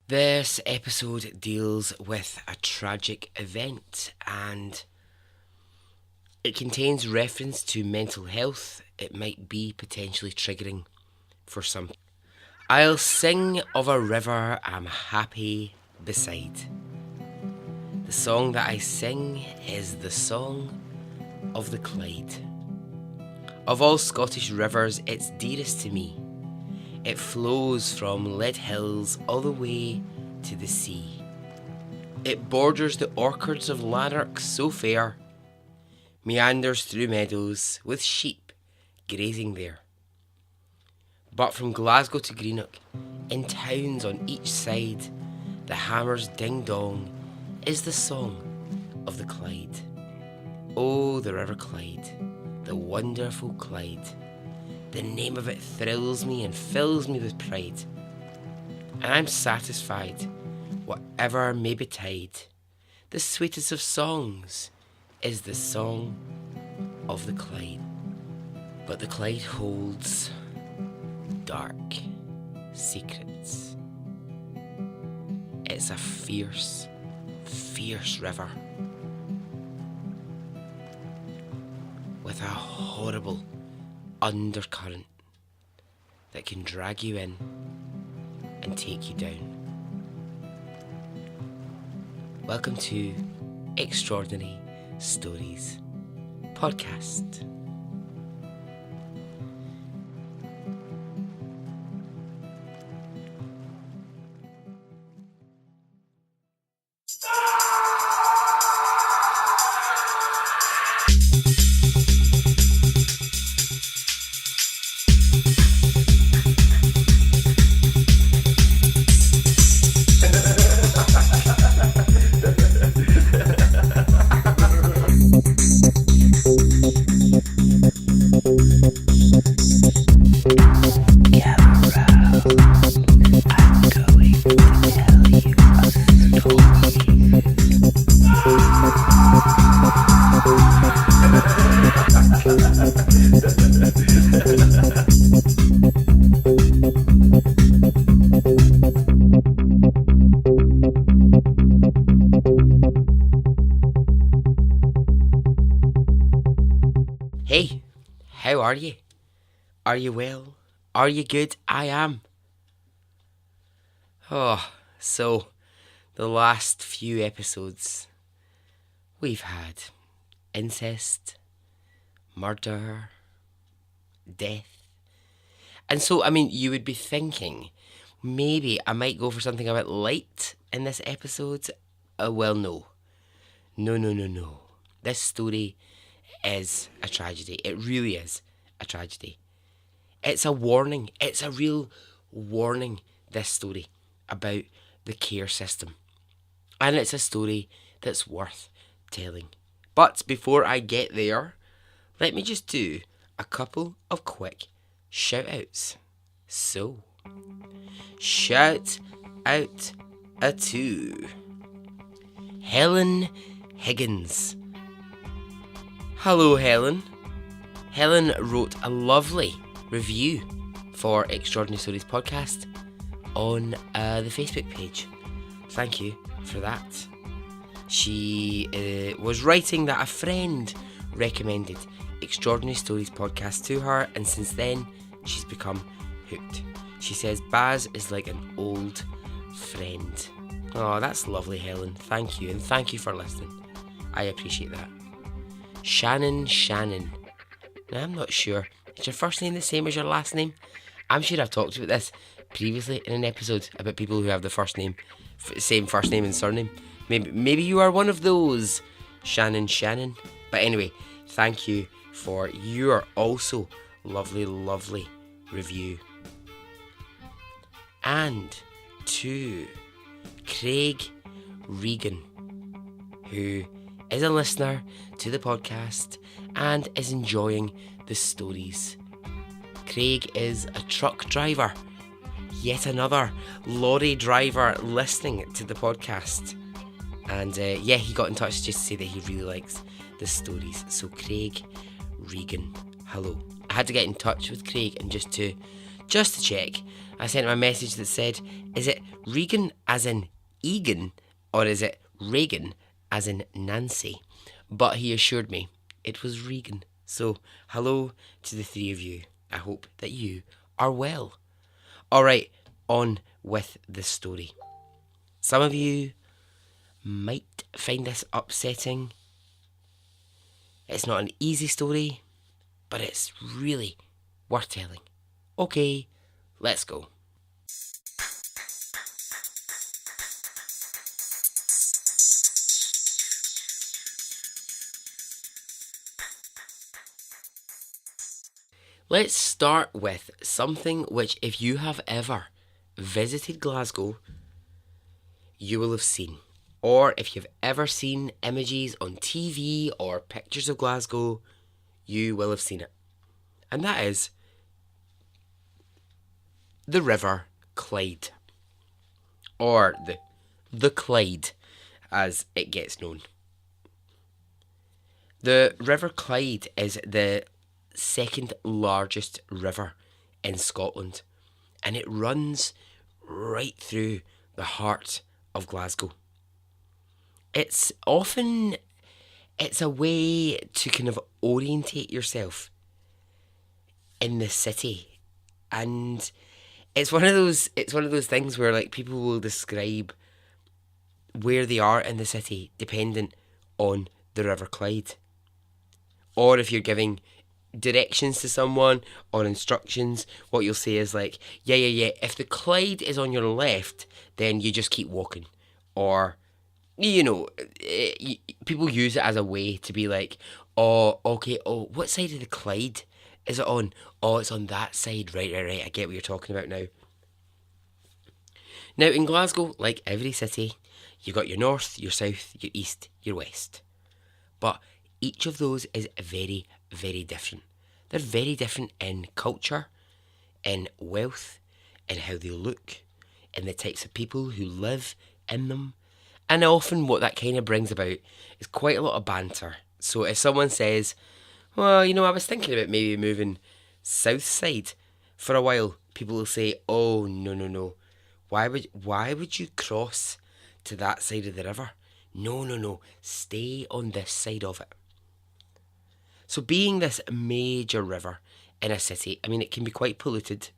This episode deals with a tragic event and it contains reference to mental health. It might be potentially triggering for some. I'll sing of a river I'm happy beside. The song that I sing is the song of the Clyde. Of all Scottish rivers, it's dearest to me. It flows from Lead Hills all the way to the sea. It borders the orchards of Lanark so fair, meanders through meadows with sheep grazing there. But from Glasgow to Greenock, in towns on each side, the hammer's ding-dong is the song of the Clyde. Oh, the River Clyde, the wonderful Clyde. The name of it thrills me and fills me with pride. And I'm satisfied, whatever may betide. The sweetest of songs is the song of the Clyde. But the Clyde holds dark secrets. It's a fierce, fierce river with a horrible undercurrent that can drag you in and take you down. Welcome to Extraordinary Stories Podcast. Hey, how are you? Are you well? Are you good? I am. So the last few episodes we've had incest, murder, death. And so, you would be thinking, maybe I might go for something a bit light in this episode. Well, no. No. This story is a tragedy. It really is a tragedy. It's a warning. It's a real warning, this story, about the care system. And it's a story that's worth telling. But before I get there, let me just do a couple of quick shout outs. So, shout out to Helen Higgins. Hello, Helen. Helen wrote a lovely review for Extraordinary Stories Podcast on the Facebook page. Thank you for that. She was writing that a friend recommended Extraordinary Stories Podcast to her, and since then she's become hooked. She says Baz is like an old friend. Oh, that's lovely, Helen. Thank you, and thank you for listening. I appreciate that. Shannon. Now, I'm not sure. Is your first name the same as your last name? I'm sure I've talked about this previously in an episode about people who have the same first name and surname. Maybe you are one of those, Shannon. But anyway, thank you for your also lovely review. And to Craig Regan, who is a listener to the podcast and is enjoying the stories. Craig is a truck driver, yet another lorry driver listening to the podcast. And he got in touch just to say that he really likes the stories. So Craig Regan, hello. I had to get in touch with Craig and just to check I sent him a message that said, is it Regan as in Egan, or is it Reagan as in Nancy? But he assured me it was Regan. So, hello to the three of you. I hope that you are well. Alright, on with the story. Some of you might find this upsetting. It's not an easy story, but it's really worth telling. Okay, let's go. Let's start with something which, if you have ever visited Glasgow, you will have seen. Or if you've ever seen images on TV or pictures of Glasgow, you will have seen it. And that is the River Clyde. Or the Clyde, as it gets known. The River Clyde is the second largest river in Scotland, and it runs right through the heart of Glasgow. It's a way to kind of orientate yourself in the city, and it's one of those things where like people will describe where they are in the city dependent on the River Clyde. Or if you're giving directions to someone or instructions, what you'll say is like, yeah, if the Clyde is on your left, then you just keep walking. Or, people use it as a way to be like, oh, okay, what side of the Clyde is it on? Oh, it's on that side. Right, I get what you're talking about now. Now, in Glasgow, like every city, you've got your north, your south, your east, your west. But each of those is very, very different. They're very different in culture, in wealth, in how they look, in the types of people who live in them. And often what that kind of brings about is quite a lot of banter. So if someone says, well, I was thinking about maybe moving south side for a while, people will say, oh, no. Why would you cross to that side of the river? No. Stay on this side of it. So being this major river in a city, it can be quite polluted,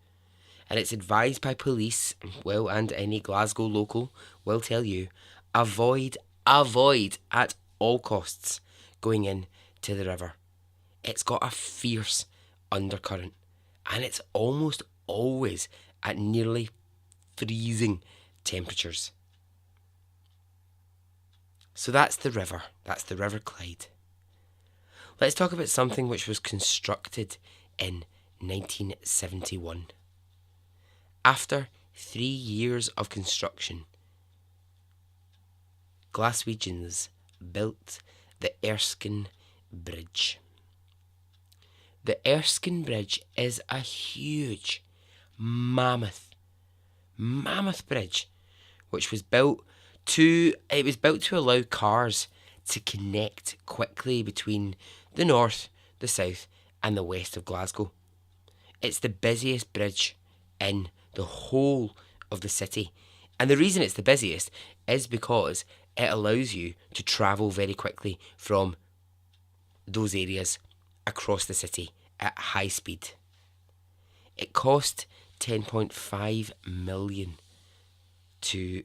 and it's advised by police, and any Glasgow local will tell you, avoid at all costs going in to the river. It's got a fierce undercurrent, and it's almost always at nearly freezing temperatures. So that's the River Clyde. Let's talk about something which was constructed in 1971. After 3 years of construction, Glaswegians built the Erskine Bridge. The Erskine Bridge is a huge, mammoth bridge, which was built to allow cars to connect quickly between the north, the south, and the west of Glasgow. It's the busiest bridge in the whole of the city. And the reason it's the busiest is because it allows you to travel very quickly from those areas across the city at high speed. It cost 10.5 million to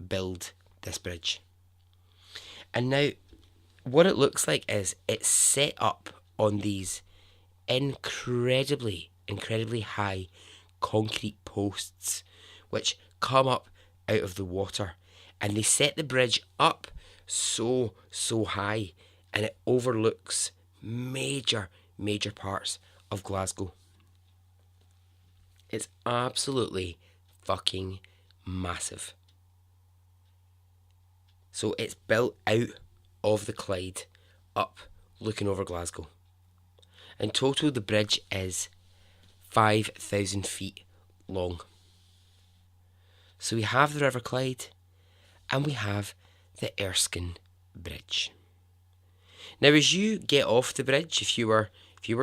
build this bridge. And now, what it looks like is it's set up on these incredibly high concrete posts which come up out of the water, and they set the bridge up so high, and it overlooks major parts of Glasgow. It's absolutely fucking massive. So it's built out of the Clyde, up looking over Glasgow. In total, the bridge is 5,000 feet long. So we have the River Clyde, and we have the Erskine Bridge. Now, as you get off the bridge, if you were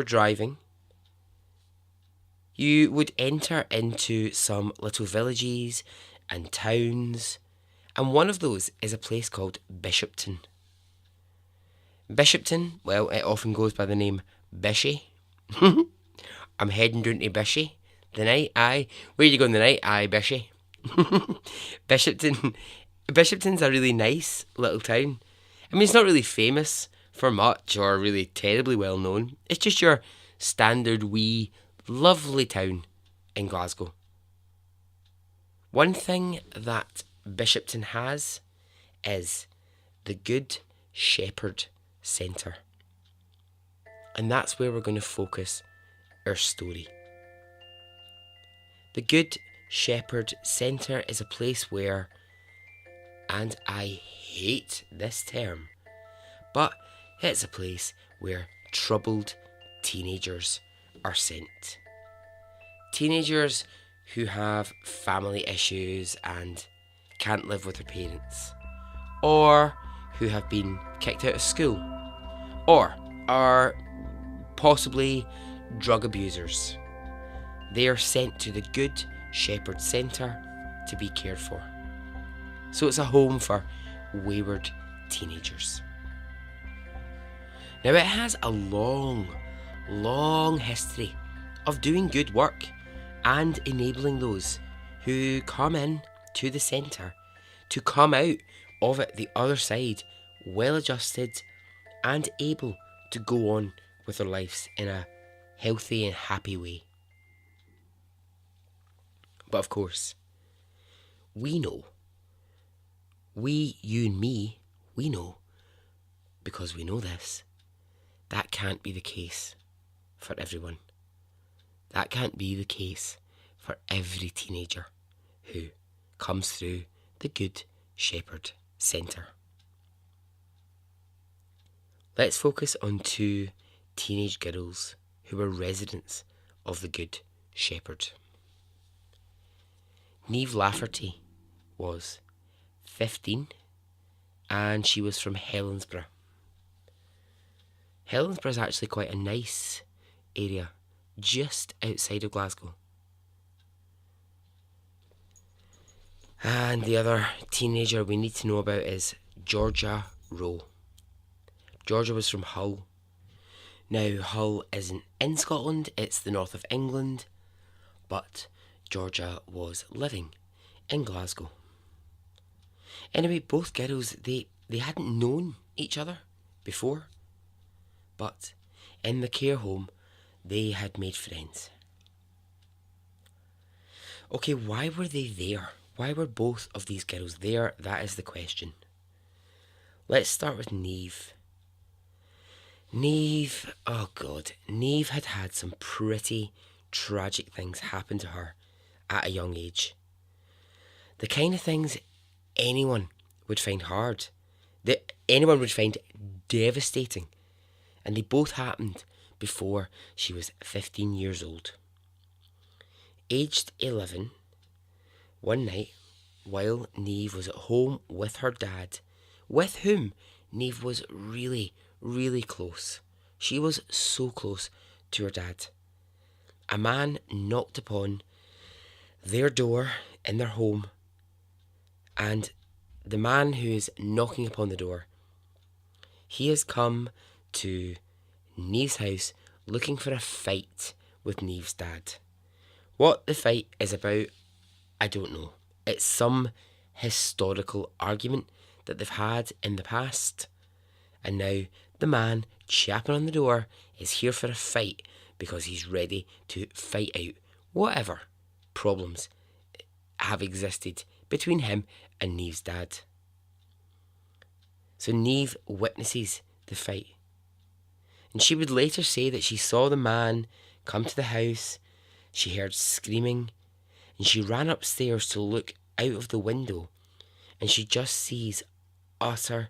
driving, You would enter into some little villages and towns, and one of those is a place called Bishopton. Bishopton, well, it often goes by the name Bishy. I'm heading down to Bishy the night, aye. Where you going the night? Aye, Bishy. Bishopton. Bishopton's a really nice little town. I mean, it's not really famous for much or really terribly well known. It's just your standard wee, lovely town in Glasgow. One thing that Bishopton has is the Good Shepherd Centre. And that's where we're going to focus our story. The Good Shepherd Centre is a place where, and I hate this term, but it's a place where troubled teenagers are sent. Teenagers who have family issues and can't live with their parents, or who have been kicked out of school, or are possibly drug abusers. They are sent to the Good Shepherd Centre to be cared for. So it's a home for wayward teenagers. Now it has a long history of doing good work and enabling those who come in to the centre to come out of it the other side well adjusted and able to go on with their lives in a healthy and happy way. But of course, we know, you and me, we know, because we know this, that can't be the case for everyone. That can't be the case for every teenager who comes through the Good Shepherd Centre. Let's focus on two teenage girls who were residents of the Good Shepherd. Niamh Lafferty was 15 and she was from Helensburgh. Helensburgh is actually quite a nice area just outside of Glasgow. And the other teenager we need to know about is Georgia Rowe. Georgia was from Hull. Now, Hull isn't in Scotland, it's the north of England, but Georgia was living in Glasgow. Anyway, both girls, they hadn't known each other before, but in the care home, they had made friends. Okay, why were they there? Why were both of these girls there? That is the question. Let's start with Niamh. Niamh had had some pretty tragic things happen to her at a young age. The kind of things anyone would find hard, that anyone would find devastating. And they both happened before she was 15 years old. Aged 11, one night, while Niamh was at home with her dad, with whom Niamh was really, really close. She was so close to her dad. A man knocked upon their door in their home, and the man who is knocking upon the door, he has come to Niamh's house looking for a fight with Niamh's dad. What the fight is about, I don't know. It's some historical argument that they've had in the past, and now the man chapping on the door is here for a fight because he's ready to fight out whatever problems have existed between him and Niamh's dad. So Niamh witnesses the fight, and she would later say that she saw the man come to the house, she heard screaming, and she ran upstairs to look out of the window, and she just sees utter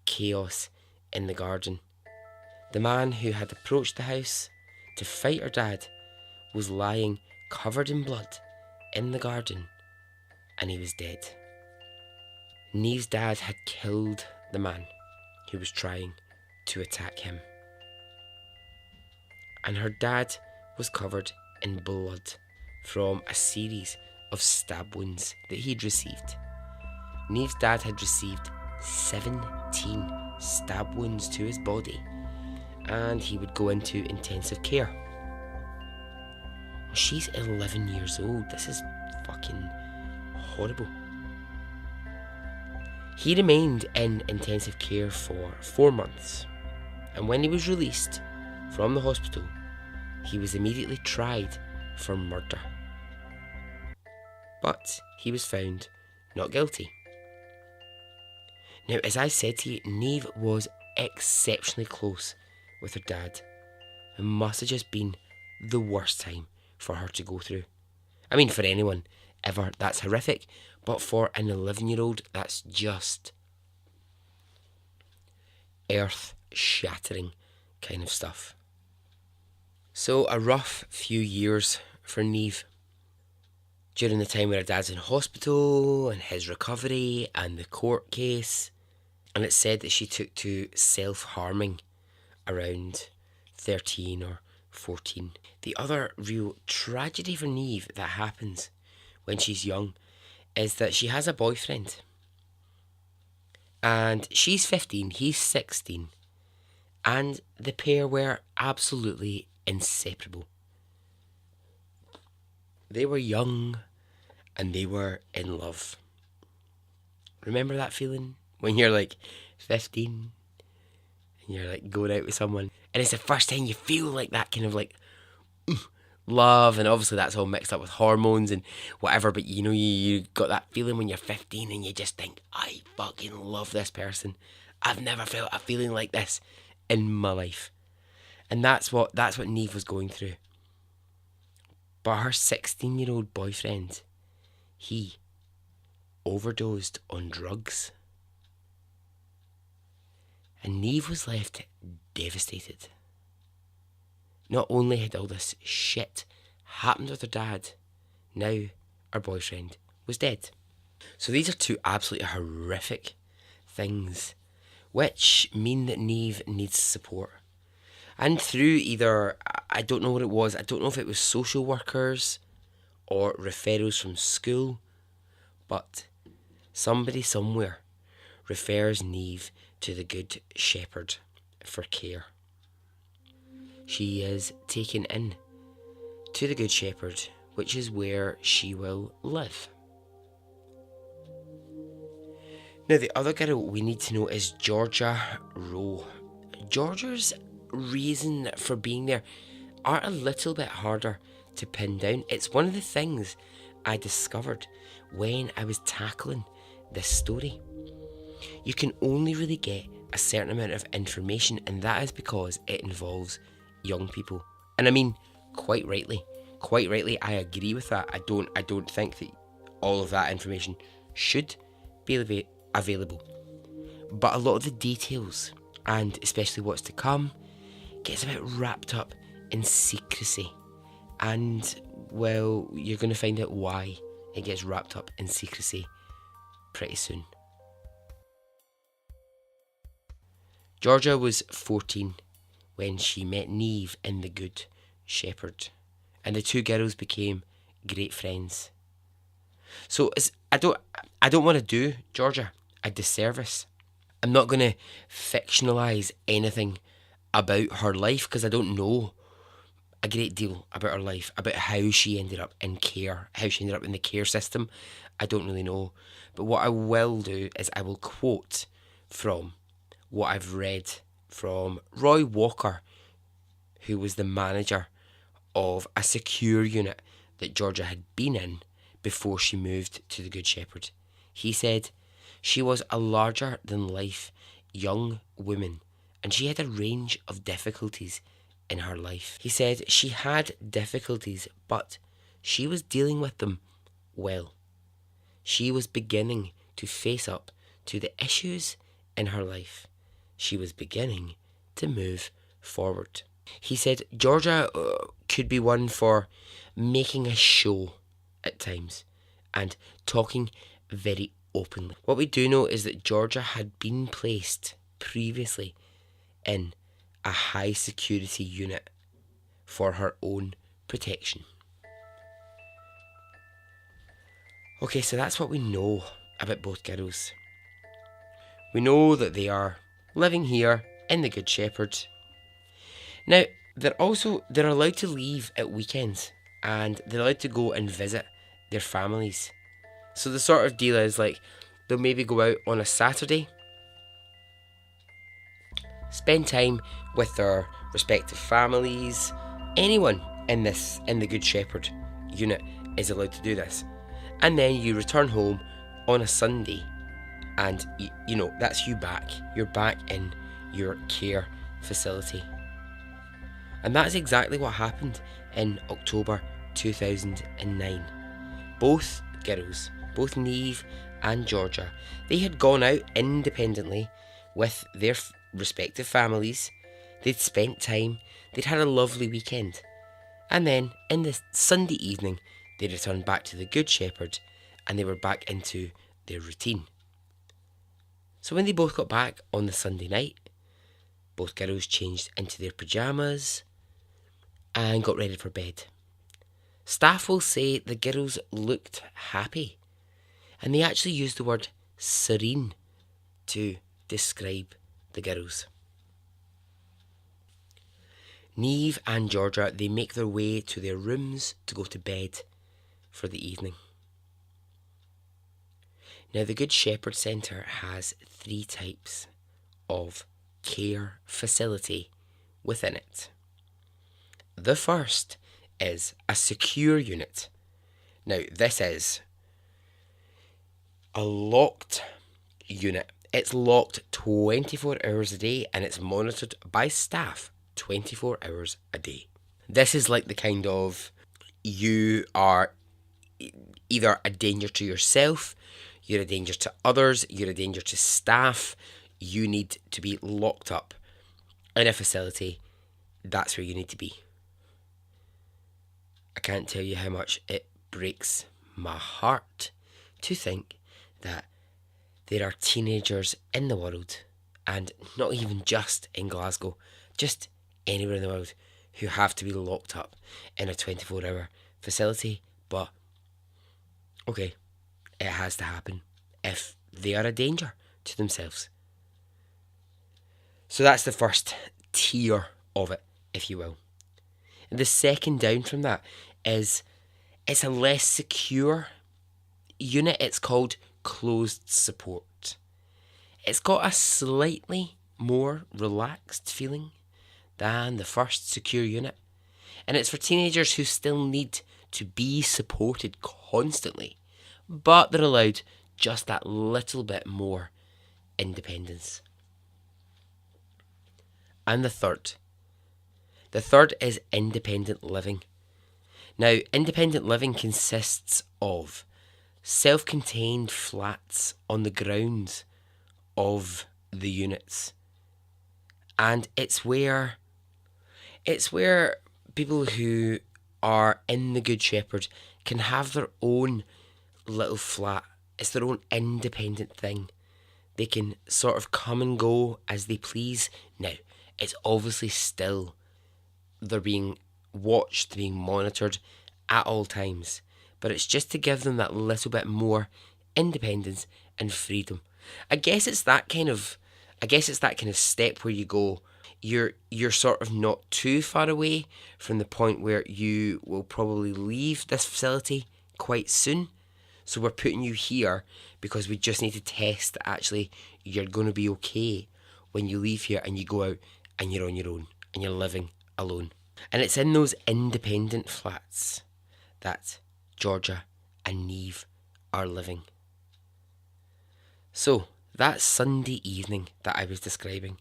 chaos in the garden. The man who had approached the house to fight her dad was lying covered in blood in the garden, and he was dead. Niamh's dad had killed the man who was trying to attack him, and her dad was covered in blood from a series of stab wounds that he'd received. Neve's dad had received 17 stab wounds to his body, and he would go into intensive care. She's 11 years old. This is fucking horrible. He remained in intensive care for 4 months, and when he was released from the hospital, he was immediately tried for murder. But he was found not guilty. Now, as I said to you, Neve was exceptionally close with her dad. It must have just been the worst time for her to go through. I mean, for anyone ever, that's horrific. But for an 11-year-old, that's just earth-shattering kind of stuff. So, a rough few years for Neve. During the time where her dad's in hospital, and his recovery, and the court case. And it's said that she took to self-harming around 13 or 14. The other real tragedy for Neve that happens when she's young is that she has a boyfriend. And she's 15, he's 16. And the pair were absolutely inseparable. They were young and they were in love. Remember that feeling when you're like 15 and you're like going out with someone and it's the first time you feel like that kind of like love, and obviously that's all mixed up with hormones and whatever, but you know, you got that feeling when you're 15 and you just think, I fucking love this person. I've never felt a feeling like this in my life. And that's what Neve was going through. But her 16-year-old boyfriend, he overdosed on drugs. And Neve was left devastated. Not only had all this shit happened with her dad, now her boyfriend was dead. So these are two absolutely horrific things, which mean that Neve needs support. And through either, I don't know what it was, I don't know if it was social workers or referrals from school, but somebody somewhere refers Neve to the Good Shepherd for care. She is taken in to the Good Shepherd, which is where she will live. Now, the other girl we need to know is Georgia Rowe. Georgia's reason for being there are a little bit harder to pin down. It's one of the things I discovered when I was tackling this story. You can only really get a certain amount of information, and that is because it involves young people. And I mean, quite rightly, I agree with that. I don't think that all of that information should be available. But a lot of the details, and especially what's to come, gets a bit wrapped up in secrecy. And, well, you're going to find out why it gets wrapped up in secrecy pretty soon. Georgia was 14 when she met Neve in the Good Shepherd, and the two girls became great friends. So I don't want to do Georgia a disservice. I'm not going to fictionalise anything about her life because I don't know a great deal about her life, about how she ended up in care, how she ended up in the care system. I don't really know. But what I will do is I will quote from what I've read from Roy Walker, who was the manager of a secure unit that Georgia had been in before she moved to the Good Shepherd. He said, she was a larger-than-life young woman and she had a range of difficulties in her life. He said she had difficulties, but she was dealing with them well. She was beginning to face up to the issues in her life. She was beginning to move forward. He said Georgia could be one for making a show at times and talking very openly. What we do know is that Georgia had been placed previously in a high security unit for her own protection. Okay, so that's what we know about both girls. We know that they are living here in the Good Shepherd. Now, they're allowed to leave at weekends, and they're allowed to go and visit their families. So the sort of deal is like they'll maybe go out on a Saturday, spend time with their respective families. Anyone in the Good Shepherd unit is allowed to do this. And then you return home on a Sunday, and that's you back. You're back in your care facility. And that's exactly what happened in October 2009. Both girls, both Neve and Georgia, they had gone out independently with their respective families. They'd spent time, they'd had a lovely weekend. And then, in the Sunday evening, they returned back to the Good Shepherd, and they were back into their routine. So when they both got back on the Sunday night, both girls changed into their pyjamas and got ready for bed. Staff will say the girls looked happy, and they actually used the word serene to describe the girls. Neve and Georgia, they make their way to their rooms to go to bed for the evening. Now, the Good Shepherd Centre has 3 types of care facility within it. The first is a secure unit. Now, this is a locked unit. It's locked 24 hours a day, and it's monitored by staff 24 hours a day. This is like the kind of, you are either a danger to yourself, you're a danger to others, you're a danger to staff, you need to be locked up in a facility. That's where you need to be. I can't tell you how much it breaks my heart to think that there are teenagers in the world, and not even just in Glasgow, just anywhere in the world, who have to be locked up in a 24-hour facility. But okay, it has to happen if they are a danger to themselves. So that's the first tier of it, if you will. And the second down from that is, it's a less secure unit. It's called closed support. It's got a slightly more relaxed feeling than the first secure unit. And it's for teenagers who still need to be supported constantly, but they're allowed just that little bit more independence. And the third is independent living. Now, independent living consists of self-contained flats on the grounds of the units. And it's where people who are in the Good Shepherd can have their own little flat. It's their own independent thing. They can sort of come and go as they please. Now, it's obviously still, they're being watched, being monitored at all times. But it's just to give them that little bit more independence and freedom. I guess it's that kind of step where you go, you're sort of not too far away from the point where you will probably leave this facility quite soon. So we're putting you here because we just need to test that actually you're going to be okay when you leave here and you go out and you're on your own and you're living alone. And it's in those independent flats that Georgia and Neve are living. So that Sunday evening that I was describing,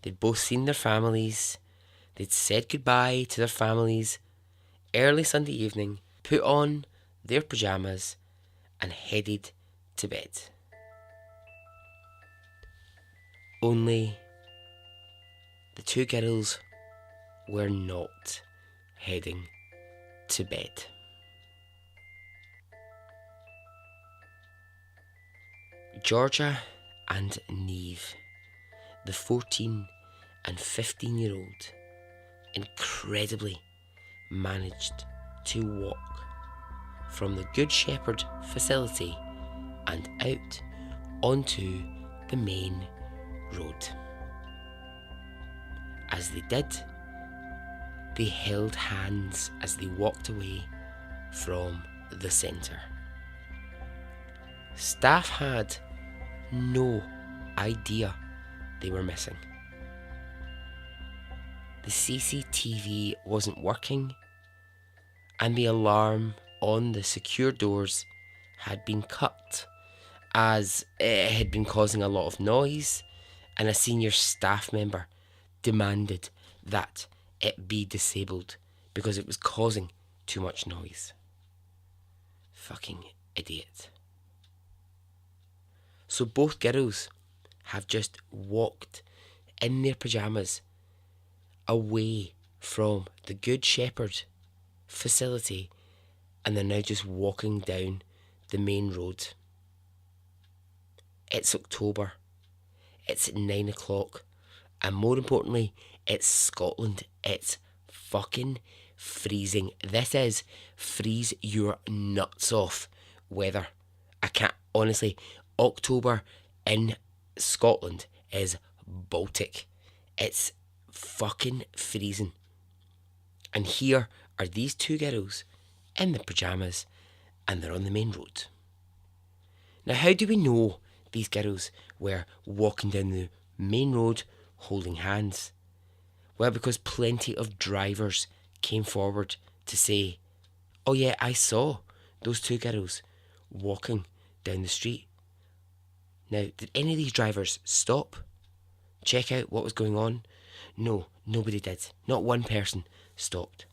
they'd both seen their families, they'd said goodbye to their families early Sunday evening, put on their pyjamas and headed to bed. Only the 2 girls were not heading to bed. Georgia and Neve, the 14 and 15-year-old, incredibly managed to walk from the Good Shepherd facility and out onto the main road. As they did, they held hands as they walked away from the centre. Staff had no idea they were missing. The CCTV wasn't working, and the alarm on the secure doors had been cut as it had been causing a lot of noise, and a senior staff member demanded that it be disabled because it was causing too much noise. Fucking idiot. So both girls have just walked in their pyjamas away from the Good Shepherd facility, and they're now just walking down the main road. It's October. It's at 9 o'clock. And more importantly, it's Scotland. It's fucking freezing. This is freeze your nuts off weather. I can't, honestly, October in Scotland is Baltic. It's fucking freezing. And here are these two girls in the pyjamas, and they're on the main road. Now, how do we know these girls were walking down the main road holding hands? Well, because plenty of drivers came forward to say, oh yeah, I saw those two girls walking down the street. Now, did any of these drivers stop, check out what was going on? No, nobody did. Not one person stopped.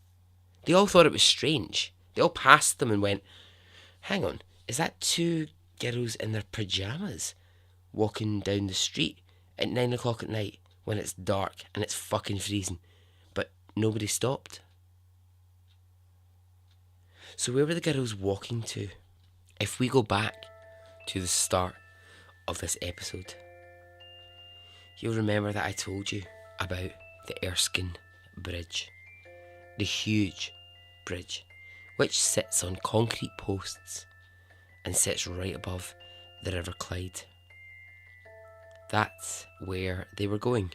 They all thought it was strange. They all passed them and went, hang on, is that two girls in their pyjamas walking down the street at 9 o'clock at night when it's dark and it's fucking freezing? But nobody stopped. So where were the girls walking to? If we go back to the start of this episode, you'll remember that I told you about the Erskine Bridge. The huge bridge, which sits on concrete posts and sits right above the River Clyde. That's where they were going.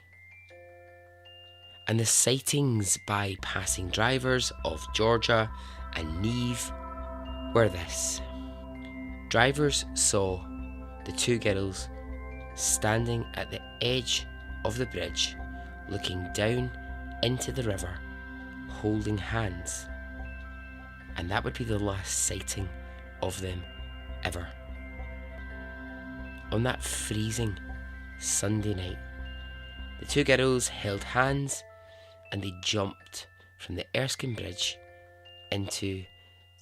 And the sightings by passing drivers of Georgia and Neve were this. Drivers saw the two girls standing at the edge of the bridge, looking down into the river, holding hands. And that would be the last sighting of them ever. On that freezing Sunday night, the two girls held hands and they jumped from the Erskine Bridge into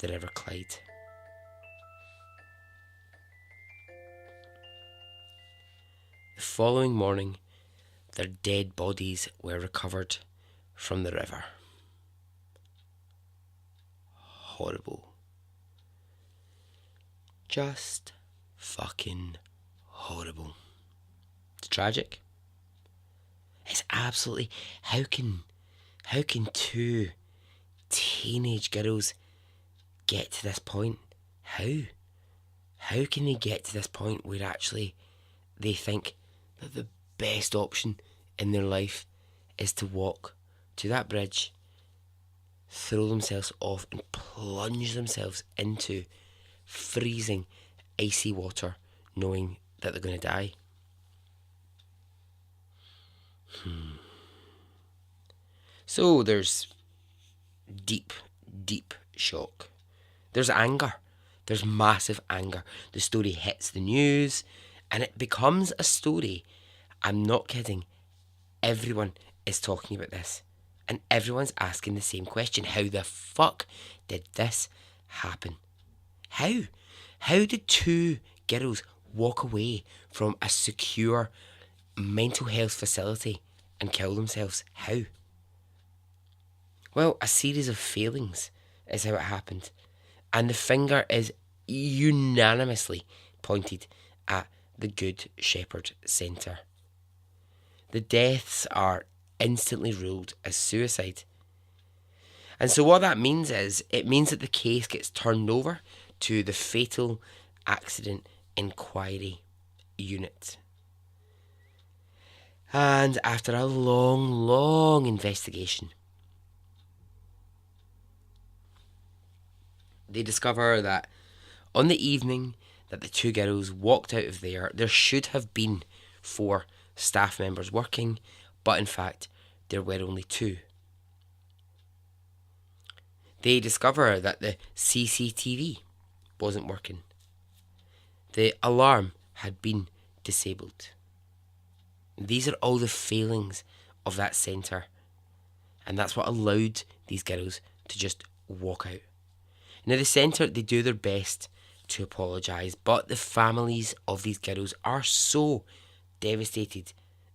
the River Clyde. The following morning, their dead bodies were recovered from the river. Horrible. Just fucking horrible. It's tragic. It's absolutely... How can two teenage girls get to this point? How can they get to this point where actually they think that the best option in their life is to walk to that bridge, throw themselves off and plunge themselves into freezing, icy water, knowing that they're going to die? So there's deep shock. There's anger. There's massive anger. The story hits the news and it becomes a story. I'm not kidding. Everyone is talking about this. And everyone's asking the same question. How the fuck did this happen? How? How did two girls walk away from a secure mental health facility and kill themselves? How? Well, a series of failings is how it happened. And the finger is unanimously pointed at the Good Shepherd Centre. The deaths are instantly ruled as suicide. And so what that means is, it means that the case gets turned over to the Fatal Accident Inquiry Unit. And after a long investigation, they discover that on the evening that the two girls walked out of there should have been 4 staff members working, but in fact, there were only 2. They discover that the CCTV wasn't working. The alarm had been disabled. These are all the failings of that centre, and that's what allowed these girls to just walk out. Now, the centre, they do their best to apologise, but the families of these girls are so devastated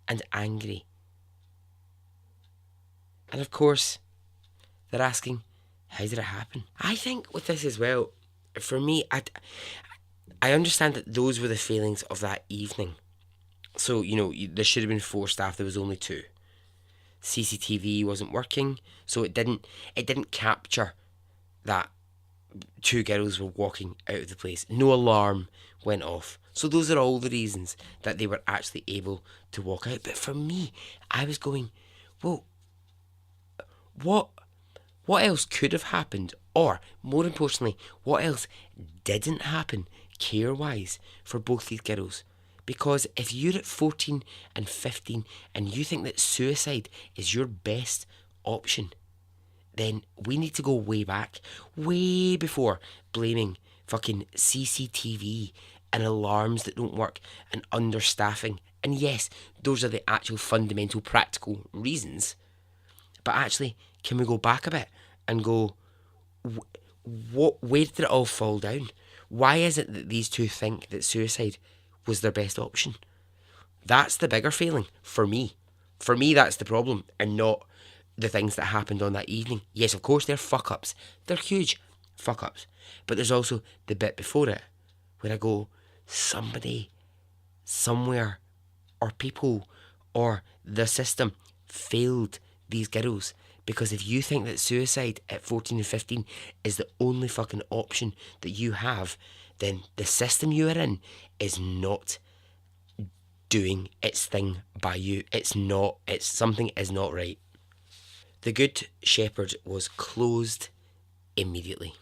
and angry. And of course, they're asking, how did it happen? I think with this as well, for me, I understand that those were the failings of that evening. So, there should have been 4 staff, there was only 2. CCTV wasn't working, so it didn't capture that 2 girls were walking out of the place. No alarm went off. So those are all the reasons that they were actually able to walk out. But for me, I was going, well, what else could have happened? Or, more importantly, what else didn't happen care-wise for both these girls? Because if you're at 14 and 15 and you think that suicide is your best option, then we need to go way back, way before blaming fucking CCTV and alarms that don't work and understaffing. And yes, those are the actual fundamental practical reasons. But actually, can we go back a bit and go, where did it all fall down? Why is it that these two think that suicide was their best option? That's the bigger failing for me. For me, that's the problem, and not the things that happened on that evening. Yes, of course, they're fuck-ups. They're huge fuck-ups. But there's also the bit before it, where I go, somebody, somewhere, or people, or the system failed these girls. Because if you think that suicide at 14 and 15 is the only fucking option that you have, then the system you are in is not doing its thing by you. Something is not right. The Good Shepherd was closed immediately,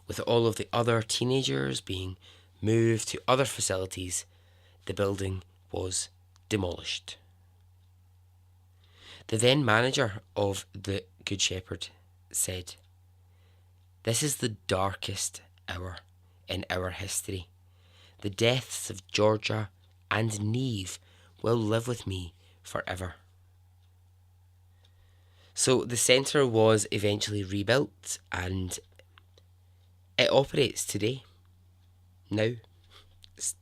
with all of the other teenagers being moved to other facilities. The building was demolished. The then manager of the Good Shepherd said, "This is the darkest hour in our history. The deaths of Georgia and Neve will live with me forever." So the centre was eventually rebuilt, and it operates today. Now, it's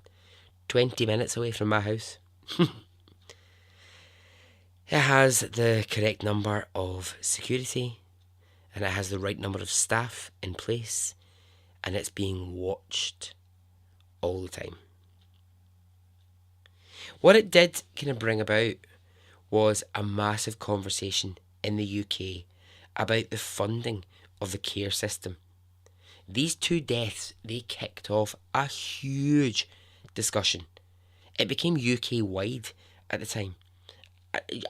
20 minutes away from my house. It has the correct number of security, and it has the right number of staff in place, and it's being watched all the time. What it did kind of bring about was a massive conversation in the UK about the funding of the care system. These 2 deaths, they kicked off a huge discussion. It became UK-wide at the time.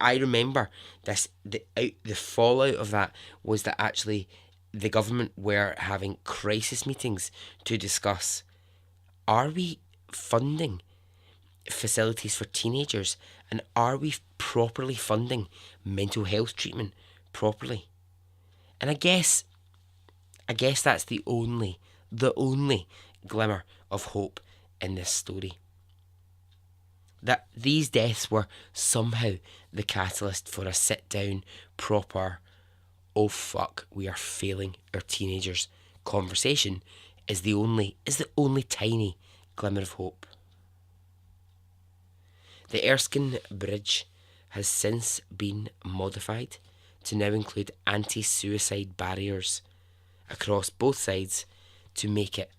I remember this. The fallout of that was that actually the government were having crisis meetings to discuss, are we funding facilities for teenagers, and are we properly funding mental health treatment properly? And I guess that's the only glimmer of hope in this story. That these deaths were somehow the catalyst for a sit-down, proper, oh fuck, we are failing our teenagers conversation is the only tiny glimmer of hope. The Erskine Bridge has since been modified to now include anti-suicide barriers across both sides to make it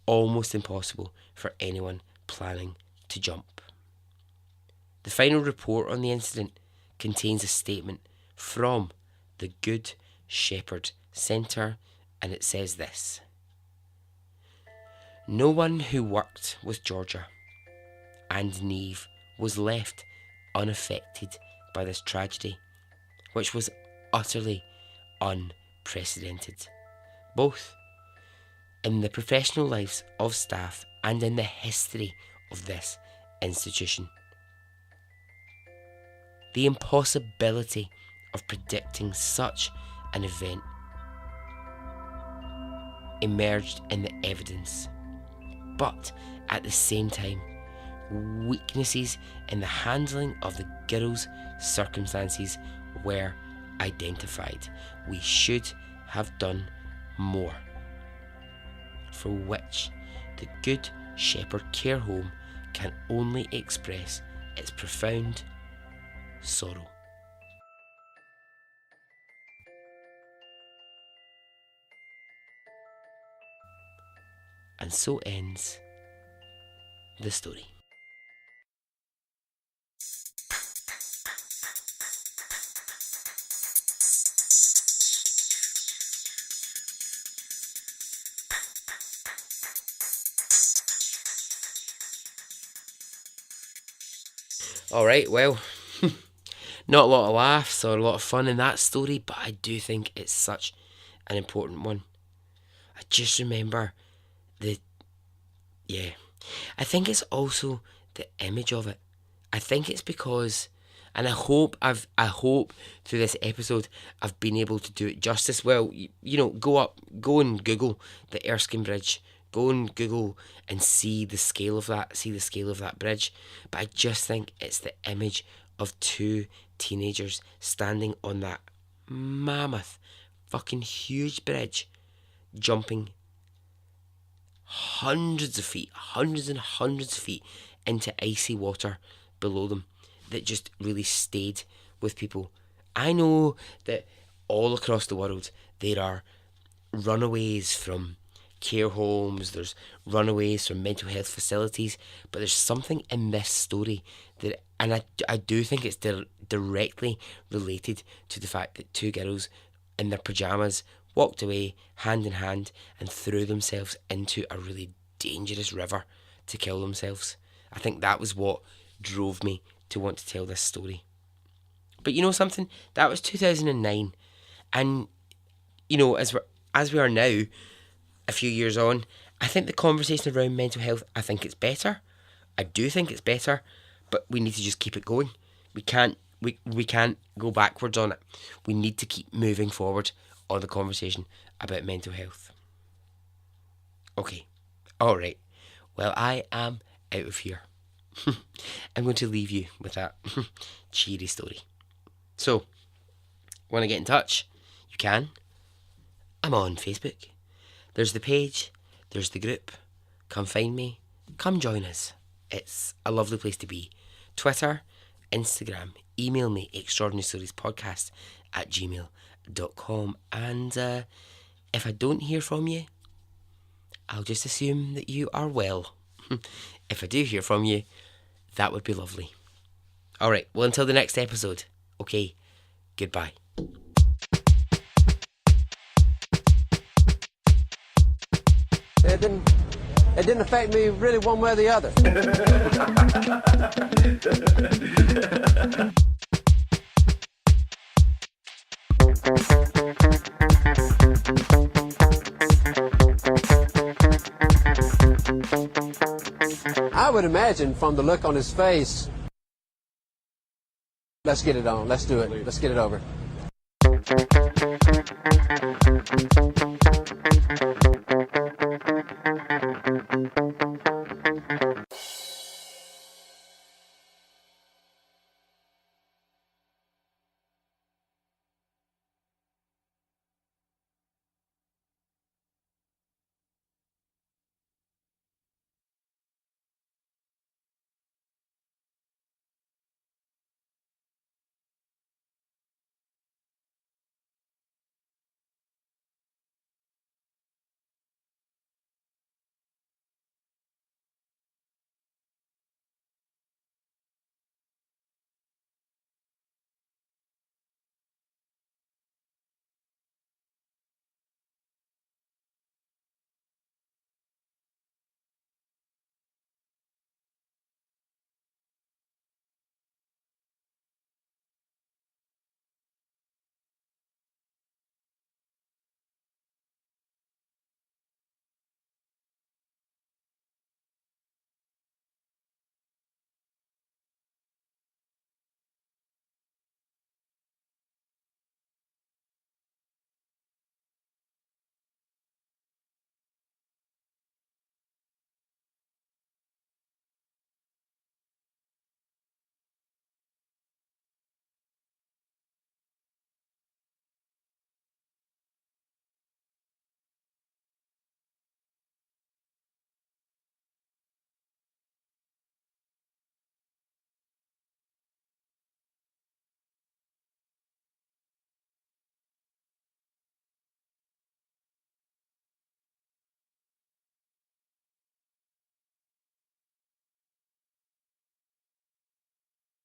almost impossible for anyone planning to jump. The final report on the incident contains a statement from the Good Shepherd Centre, and it says this: no one who worked with Georgia and Neve was left unaffected by this tragedy, which was utterly unprecedented, both in the professional lives of staff and in the history of this institution. The impossibility of predicting such an event emerged in the evidence, but at the same time, weaknesses in the handling of the girls' circumstances were identified. We should have done more, for which the Good Shepherd Care Home can only express its profound sorrow. And so ends the story. Alright, well, not a lot of laughs or a lot of fun in that story, but I do think it's such an important one. I just remember I think it's also the image of it. I think it's because, and I hope through this episode I've been able to do it justice. Well, go and Google the Erskine Bridge. Go and Google and see the scale of that bridge. But I just think it's the image of two teenagers standing on that mammoth, fucking huge bridge, jumping hundreds and hundreds of feet into icy water below them that just really stayed with people. I know that all across the world there are runaways from care homes, there's runaways from mental health facilities, but there's something in this story that, and I do think it's directly related to the fact that two girls in their pyjamas walked away hand in hand and threw themselves into a really dangerous river to kill themselves. I think that was what drove me to want to tell this story. But you know something? That was 2009. And, as we are now, a few years on, I think the conversation around mental health, I think it's better. I do think it's better, but we need to just keep it going. We can't go backwards on it. We need to keep moving forward on the conversation about mental health. Okay, alright. Well, I am out of here. I'm going to leave you with that cheery story. So, want to get in touch? You can. I'm on Facebook. There's the page, there's the group. Come find me, come join us. It's a lovely place to be. Twitter, Instagram, email me extraordinarystoriespodcast@gmail.com. And if I don't hear from you, I'll just assume that you are well. If I do hear from you, that would be lovely. Alright, well, until the next episode. Okay, goodbye. It didn't affect me really one way or the other. I would imagine from the look on his face, let's get it on, let's do it, let's get it over.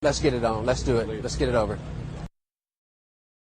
Let's get it on. Let's do it. Let's get it over.